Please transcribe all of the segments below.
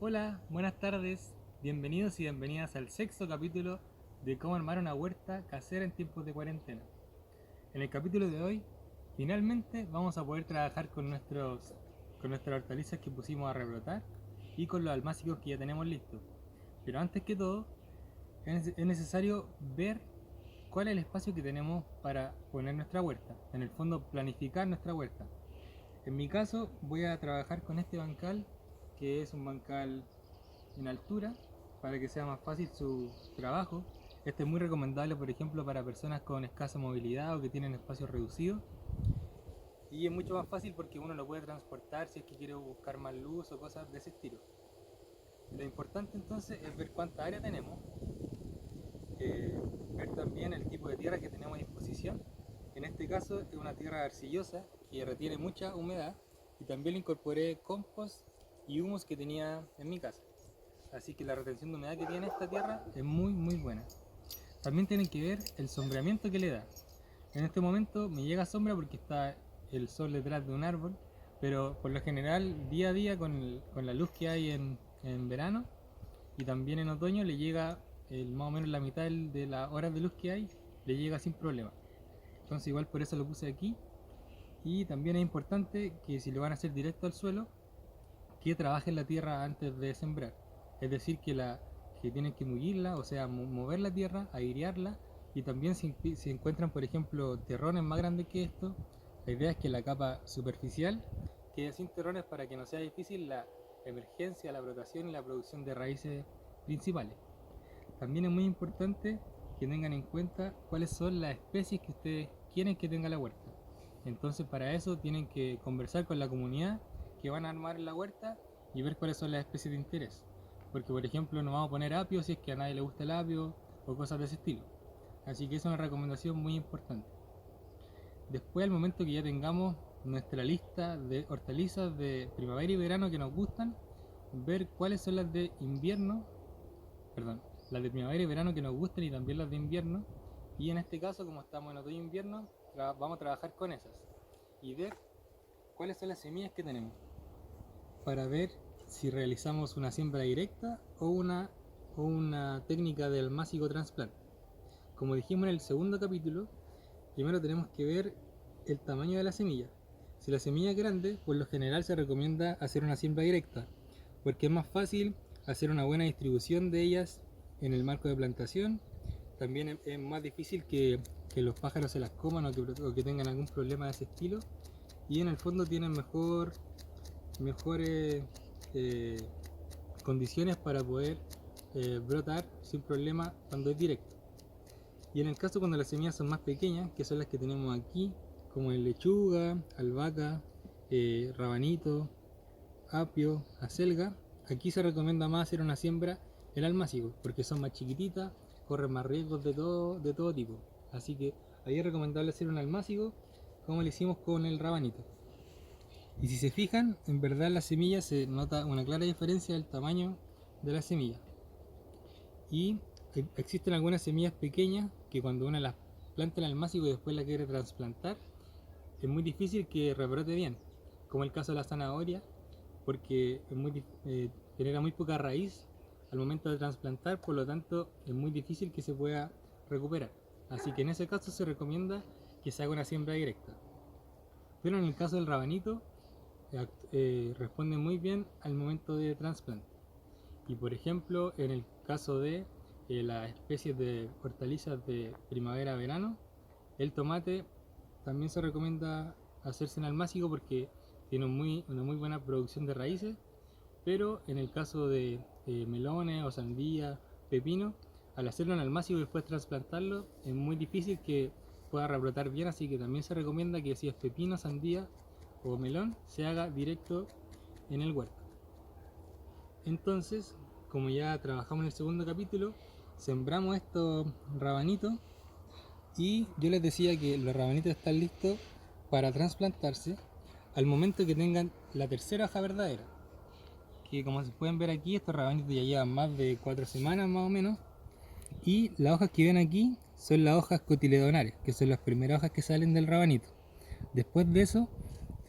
Hola, buenas tardes, bienvenidos y bienvenidas al sexto capítulo de cómo armar una huerta casera en tiempos de cuarentena. En el capítulo de hoy, finalmente vamos a poder trabajar con nuestras hortalizas que pusimos a rebrotar y con los almácigos que ya tenemos listos. Pero antes que todo, es necesario ver cuál es el espacio que tenemos para poner nuestra huerta. En el fondo, planificar nuestra huerta. En mi caso, voy a trabajar con este bancal, que es un bancal en altura para que sea más fácil su trabajo. Este es muy recomendable, por ejemplo, para personas con escasa movilidad o que tienen espacios reducidos. Y es mucho más fácil porque uno lo puede transportar si es que quiere buscar más luz o cosas de ese estilo. Lo importante entonces es ver cuánta área tenemos, ver también el tipo de tierra que tenemos a disposición. En este caso es una tierra arcillosa que retiene mucha humedad y también le incorporé compost y humus que tenía en mi casa. Así que la retención de humedad que tiene esta tierra es muy buena. También tienen que ver el sombreamiento que le da. En este momento me llega sombra porque está el sol detrás de un árbol, pero por lo general día a día con la luz que hay en verano y también en otoño le llega más o menos la mitad de las horas de luz que hay, le llega sin problema. Entonces igual por eso lo puse aquí. Y también es importante que si lo van a hacer directo al suelo, que trabajen la tierra antes de sembrar. Es decir, que tienen que mullirla, o sea, mover la tierra, airearla. Y también si encuentran, por ejemplo, terrones más grandes que esto, la idea es que la capa superficial quede sin terrones para que no sea difícil la emergencia, la brotación y la producción de raíces principales. También es muy importante que tengan en cuenta cuáles son las especies que ustedes quieren que tenga la huerta. Entonces para eso tienen que conversar con la comunidad que van a armar la huerta y ver cuáles son las especies de interés. Porque por ejemplo no vamos a poner apio si es que a nadie le gusta el apio o cosas de ese estilo. Así que es una recomendación muy importante. Después al momento que ya tengamos nuestra lista de hortalizas de primavera y verano que nos gustan, ver cuáles son las de invierno, perdón, las de primavera y verano que nos gustan y también las de invierno. Y en este caso, como estamos en otoño e invierno, vamos a trabajar con esas y ver cuáles son las semillas que tenemos para ver si realizamos una siembra directa o una técnica del másico trasplante. Como dijimos en el segundo capítulo, primero tenemos que ver el tamaño de la semilla. Si la semilla es grande, por lo general se recomienda hacer una siembra directa, porque es más fácil hacer una buena distribución de ellas en el marco de plantación. También es más difícil que los pájaros se las coman o que tengan algún problema de ese estilo. Y en el fondo tienen mejores eh, condiciones para poder brotar sin problema cuando es directo. Y en el caso cuando las semillas son más pequeñas, que son las que tenemos aquí, como en lechuga, albahaca, rabanito, apio, acelga, aquí se recomienda más hacer una siembra en almácigo, porque son más chiquititas, corren más riesgos de todo tipo. Así que ahí es recomendable hacer un almácigo, como lo hicimos con el rabanito. Y si se fijan, en verdad la semilla se nota una clara diferencia del tamaño de la semilla. Y existen algunas semillas pequeñas que cuando uno las planta en el almácigo y después la quiere trasplantar, es muy difícil que rebrote bien, como el caso de la zanahoria, porque genera muy poca raíz al momento de trasplantar, por lo tanto es muy difícil que se pueda recuperar. Así que en ese caso se recomienda que se haga una siembra directa. Pero en el caso del rabanito, responde muy bien al momento de trasplante. Y por ejemplo, en el caso de las especies de hortalizas de primavera-verano, el tomate también se recomienda hacerse en almácigo porque tiene una muy buena producción de raíces, pero en el caso de melones o sandía, pepino, al hacerlo en almácigo y después trasplantarlo, es muy difícil que pueda rebrotar bien, así que también se recomienda que si es pepino, sandía o melón, se haga directo en el huerto. Entonces, como ya trabajamos en el segundo capítulo, sembramos estos rabanitos y yo les decía que los rabanitos están listos para trasplantarse al momento que tengan la tercera hoja verdadera. Que como se pueden ver aquí, estos rabanitos ya llevan más de 4 semanas más o menos. Y las hojas que ven aquí son las hojas cotiledonales, que son las primeras hojas que salen del rabanito. Después de eso,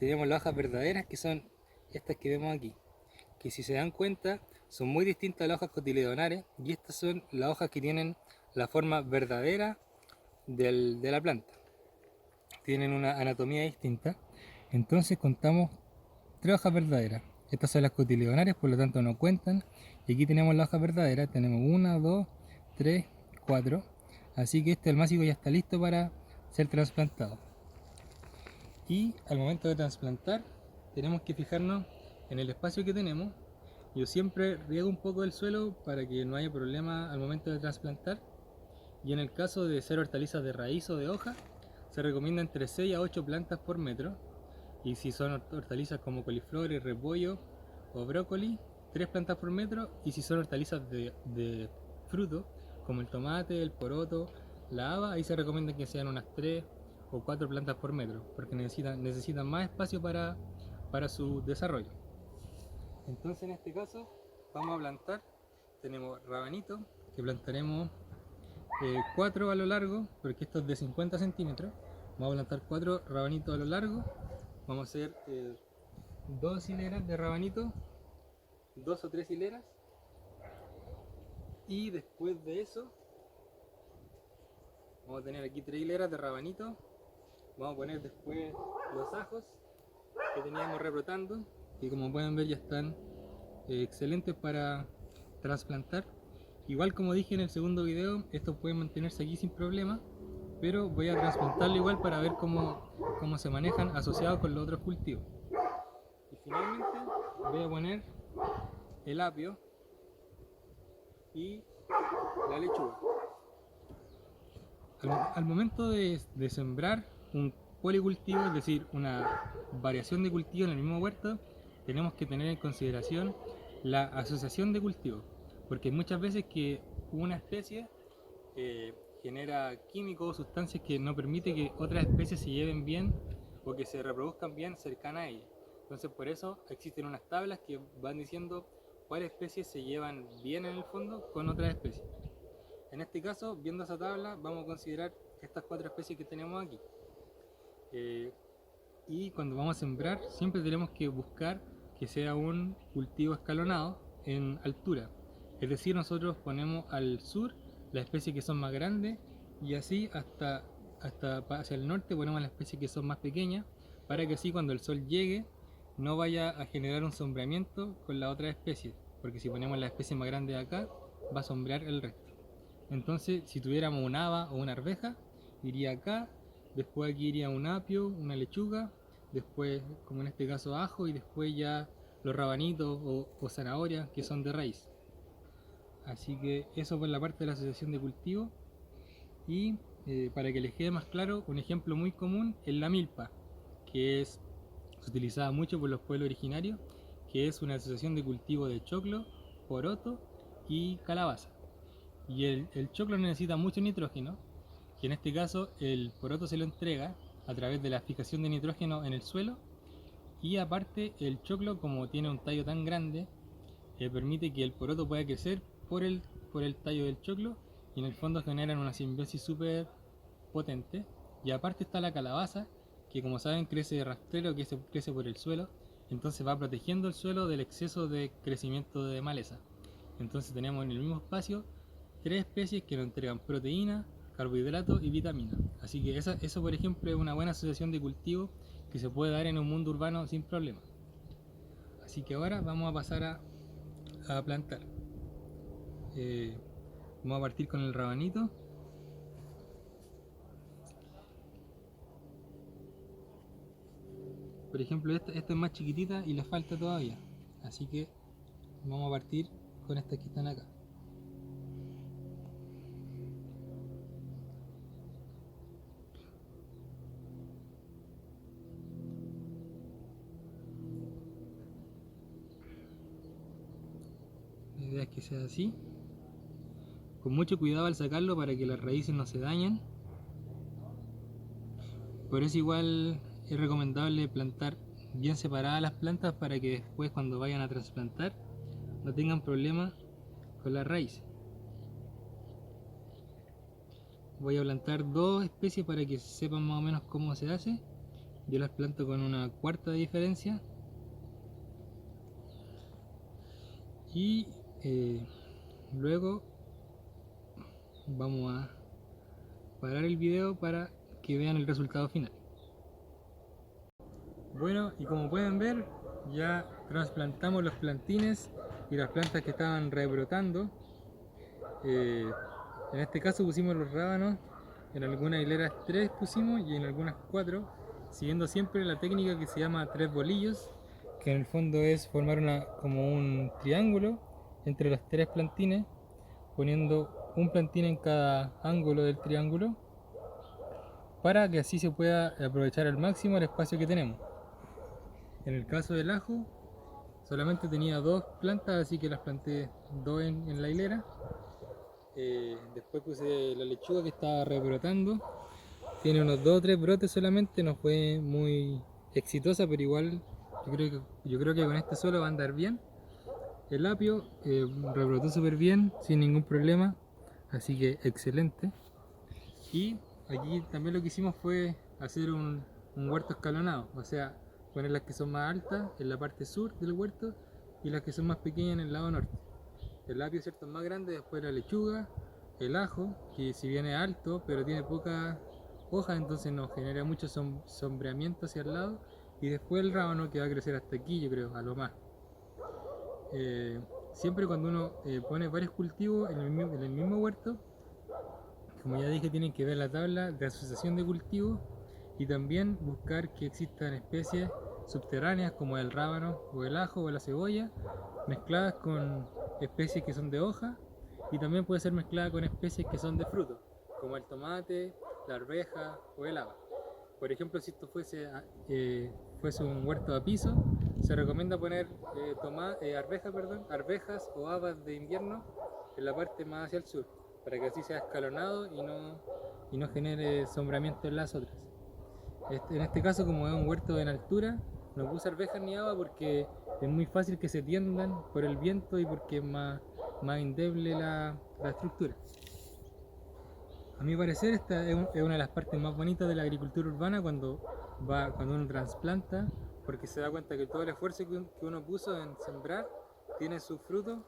tenemos las hojas verdaderas, que son estas que vemos aquí, que si se dan cuenta son muy distintas a las hojas cotiledonares, y estas son las hojas que tienen la forma verdadera de la planta. Tienen una anatomía distinta. Entonces contamos 3 hojas verdaderas. Estas son las cotiledonarias, por lo tanto no cuentan. Y aquí tenemos las hojas verdaderas. Tenemos 1, 2, 3, 4. Así que este almácigo ya está listo para ser trasplantado. Y al momento de trasplantar tenemos que fijarnos en el espacio que tenemos. Yo siempre riego un poco el suelo para que no haya problema al momento de trasplantar. Y en el caso de ser hortalizas de raíz o de hoja, se recomienda entre 6 a 8 plantas por metro. Y si son hortalizas como coliflor, repollo o brócoli, 3 plantas por metro. Y si son hortalizas de fruto, como el tomate, el poroto, la haba, ahí se recomienda que sean unas 3 o 4 plantas por metro, porque necesitan más espacio para su desarrollo. Entonces en este caso vamos a plantar, tenemos rabanito, que plantaremos 4 a lo largo, porque esto es de 50 centímetros. Vamos a plantar 4 rabanitos a lo largo. Vamos a hacer 2 hileras de rabanito, 2 o 3 hileras. Y después de eso, vamos a tener aquí 3 hileras de rabanito. Vamos a poner después los ajos que teníamos rebrotando, y como pueden ver ya están excelentes para trasplantar. Igual, como dije en el segundo video, estos pueden mantenerse aquí sin problema, pero voy a trasplantarlo igual para ver cómo se manejan asociados con los otros cultivos. Y finalmente voy a poner el apio y la lechuga. Al momento de sembrar un policultivo, es decir, una variación de cultivo en el mismo huerto, tenemos que tener en consideración la asociación de cultivos, porque muchas veces que una especie genera químicos o sustancias que no permiten que otras especies se lleven bien o que se reproduzcan bien cercanas a ella. Entonces por eso existen unas tablas que van diciendo cuáles especies se llevan bien en el fondo con otras especies. En este caso, viendo esa tabla, vamos a considerar estas 4 especies que tenemos aquí. Y cuando vamos a sembrar, siempre tenemos que buscar que sea un cultivo escalonado en altura. Es decir, nosotros ponemos al sur las especies que son más grandes, y así hasta hacia el norte ponemos las especies que son más pequeñas, para que así cuando el sol llegue no vaya a generar un sombreamiento con la otra especie, porque si ponemos la especie más grande acá, va a sombrear el resto. Entonces, si tuviéramos un haba o una arveja, iría acá, después aquí iría un apio, una lechuga, después, como en este caso, ajo, y después ya los rabanitos o zanahorias, que son de raíz. Así que eso por la parte de la asociación de cultivo. Y para que les quede más claro, un ejemplo muy común es la milpa, que se utilizaba mucho por los pueblos originarios, que es una asociación de cultivo de choclo, poroto y calabaza. Y el choclo necesita mucho nitrógeno, que en este caso el poroto se lo entrega a través de la fijación de nitrógeno en el suelo, y aparte el choclo, como tiene un tallo tan grande, permite que el poroto pueda crecer por el tallo del choclo, y en el fondo generan una simbiosis súper potente. Y aparte está la calabaza, que como saben crece de rastrero, que crece por el suelo, entonces va protegiendo el suelo del exceso de crecimiento de maleza. Entonces tenemos en el mismo espacio 3 especies que nos entregan proteína, carbohidratos y vitaminas. Así que eso por ejemplo es una buena asociación de cultivo que se puede dar en un mundo urbano sin problema. Así que ahora vamos a pasar a plantar. Vamos a partir con el rabanito. Por ejemplo, esta es más chiquitita y le falta todavía, así que vamos a partir con estas que están acá. La idea es que sea así, con mucho cuidado al sacarlo para que las raíces no se dañen. Por eso igual es recomendable plantar bien separadas las plantas, para que después cuando vayan a trasplantar no tengan problemas con las raíces. Voy a plantar 2 especies para que sepan más o menos cómo se hace. Yo las planto con una cuarta de diferencia. Y luego vamos a parar el video para que vean el resultado final. Bueno, y como pueden ver, ya trasplantamos los plantines y las plantas que estaban rebrotando. En este caso pusimos los rábanos, en algunas hileras 3 pusimos y en algunas 4, siguiendo siempre la técnica que se llama 3 bolillos, que en el fondo es formar como un triángulo entre los 3 plantines, poniendo un plantín en cada ángulo del triángulo, para que así se pueda aprovechar al máximo el espacio que tenemos. En el caso del ajo, solamente tenía 2 plantas, así que las planté 2 en la hilera. Después puse la lechuga que estaba rebrotando. Tiene unos 2 o 3 brotes solamente, no fue muy exitosa, pero igual yo creo que con este suelo va a andar bien. El apio rebrotó súper bien, sin ningún problema, así que excelente. Y aquí también lo que hicimos fue hacer un huerto escalonado, o sea, poner las que son más altas en la parte sur del huerto y las que son más pequeñas en el lado norte. El apio, cierto, es más grande, después la lechuga, el ajo, que si bien es alto, pero tiene poca hoja, entonces nos genera mucho sombreamiento hacia el lado, y después el rábano, que va a crecer hasta aquí, yo creo, a lo más. Siempre cuando uno pone varios cultivos en el mismo huerto, como ya dije, tienen que ver la tabla de asociación de cultivos y también buscar que existan especies subterráneas como el rábano o el ajo o la cebolla, mezcladas con especies que son de hoja, y también puede ser mezclada con especies que son de fruto, como el tomate, la arveja o el haba. Por ejemplo, si esto fuese un huerto a piso, se recomienda poner arvejas o habas de invierno en la parte más hacia el sur, para que así sea escalonado y no genere sombramiento en las otras. En este caso, como es un huerto en altura, no puse arvejas ni haba porque es muy fácil que se tiendan por el viento y porque es más endeble la estructura. A mi parecer, esta es una de las partes más bonitas de la agricultura urbana cuando uno trasplanta, porque se da cuenta que todo el esfuerzo que uno puso en sembrar tiene sus frutos,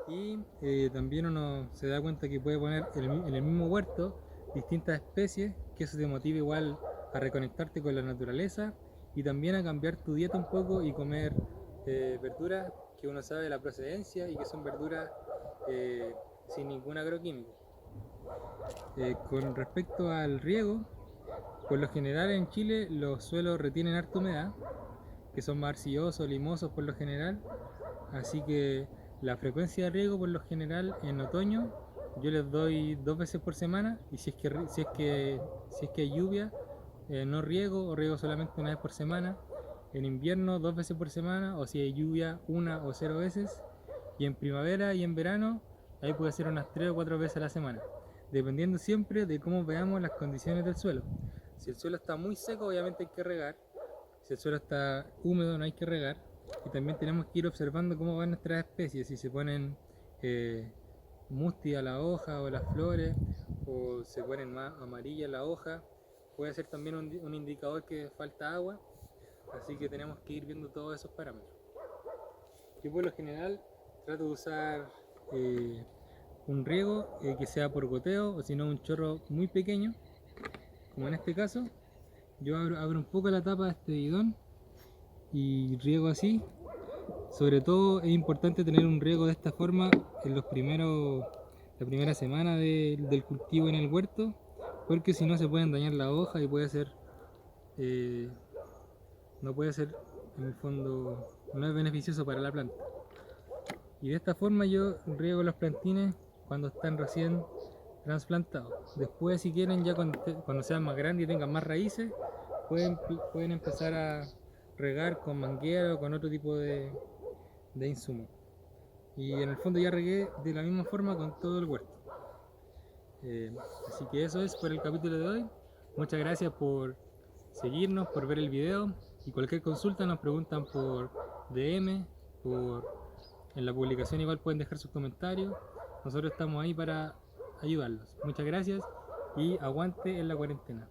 y también uno se da cuenta que puede poner en el mismo huerto distintas especies, que eso te motiva igual a reconectarte con la naturaleza y también a cambiar tu dieta un poco y comer verduras que uno sabe la procedencia y que son verduras sin ningún agroquímico. Con respecto al riego, por lo general en Chile los suelos retienen harta humedad, que son más arcillosos, limosos por lo general, así que la frecuencia de riego por lo general en otoño yo les doy 2 veces por semana, y si es que hay lluvia, no riego o riego solamente una vez por semana. En invierno 2 veces por semana, o si hay lluvia 1 o 0 veces, y en primavera y en verano ahí puede ser unas 3 o 4 veces a la semana, dependiendo siempre de cómo veamos las condiciones del suelo. Si el suelo está muy seco, obviamente hay que regar. Si el suelo está húmedo, no hay que regar. Y también tenemos que ir observando cómo van nuestras especies, si se ponen mustia la hoja o las flores, o se ponen más amarilla la hoja, puede ser también un indicador que falta agua, así que tenemos que ir viendo todos esos parámetros. Yo por lo general trato de usar un riego que sea por goteo, o si no un chorro muy pequeño, como en este caso. Yo abro un poco la tapa de este bidón y riego así. Sobre todo es importante tener un riego de esta forma en la primera semana del cultivo en el huerto, porque si no se pueden dañar la hoja y no puede ser, en el fondo, no es beneficioso para la planta. Y de esta forma yo riego los plantines cuando están recién trasplantados. Después, si quieren, ya cuando sean más grandes y tengan más raíces, pueden empezar a regar con manguera o con otro tipo de insumo. Y en el fondo ya regué de la misma forma con todo el huerto. Así que eso es por el capítulo de hoy. Muchas gracias por seguirnos, por ver el video, y cualquier consulta nos preguntan por DM, en la publicación igual pueden dejar sus comentarios. Nosotros estamos ahí para ayudarlos. Muchas gracias y aguante en la cuarentena.